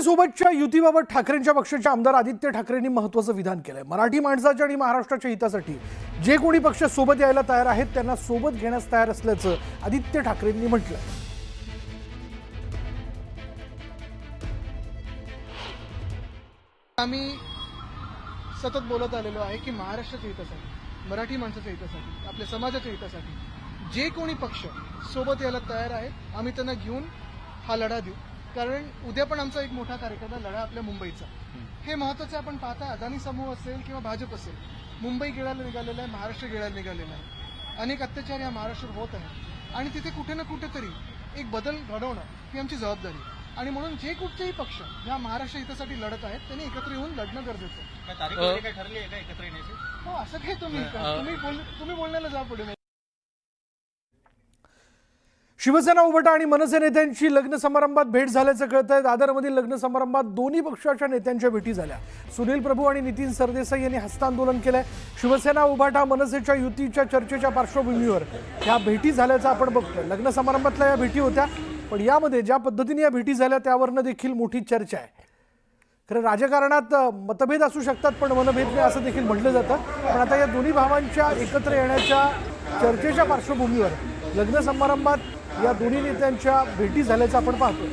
सोबतच्या युतीबाबत ठाकरेंच्या पक्षाचे आमदार आदित्य ठाकरेंनी महत्त्वाचं विधान केलंय। मराठी माणसाच्या आणि महाराष्ट्राच्या हितासाठी जे कोणी पक्ष सोबत यायला तयार आहेत त्यांना सोबत घेण्यास तयार असल्याचं आदित्य ठाकरेंनी म्हटलंय। आम्ही सतत बोलत आलेलो आहे की महाराष्ट्राच्या हितासाठी, मराठी माणसाच्या हितासाठी, आपल्या समाजाच्या हितासाठी जे कोणी पक्ष सोबत यायला तयार आहेत आम्ही त्यांना घेऊन हा लढा देऊ। कारण उद्या पण आमचा एक मोठा कार्यक्रम आहे, लढा आपल्या मुंबईचा। हे महत्त्वाचं आपण पाहता, अदानी समूह असेल किंवा भाजप असेल, मुंबई गिळायला निघालेला आहे, महाराष्ट्र गिळायला निघालेला आहे। अनेक अत्याचार या महाराष्ट्रात होत आहेत आणि तिथे कुठे ना कुठेतरी एक बदल घडवणं ही आमची जबाबदारी आहे। आणि म्हणून जे कुठचेही पक्ष या महाराष्ट्र हितासाठी लढत आहेत त्यांनी एकत्र येऊन लढणं गरजेचं आहे। ठरली आहे का एकत्र येण्याची? हो, असं काही तुम्ही बोलण्याला जा पुढे। शिवसेना उभाटा आणि मनसे नेत्यांची लग्न समारंभात भेट झाल्याचं कळतंय। दादरमधील लग्न समारंभात दोन्ही पक्षाच्या नेत्यांच्या भेटी झाल्या। सुनील प्रभू आणि नितीन सरदेसाई यांनी हस्तांदोलन केलंय। शिवसेना उभाटा मनसेच्या युतीच्या चर्चेच्या पार्श्वभूमीवर या भेटी झाल्याचं आपण बघतोय। लग्न समारंभातल्या या भेटी होत्या, पण यामध्ये ज्या पद्धतीने या भेटी झाल्या त्यावरनं देखील मोठी चर्चा आहे। खरं राजकारणात मतभेद असू शकतात, पण मनभेद नाही असं देखील म्हटलं जातं। पण आता या दोन्ही भावांच्या एकत्र येण्याच्या चर्चेच्या पार्श्वभूमीवर लग्न समारंभात या दोन्ही नेत्यांच्या भेटी झाल्याचं आपण पाहतोय।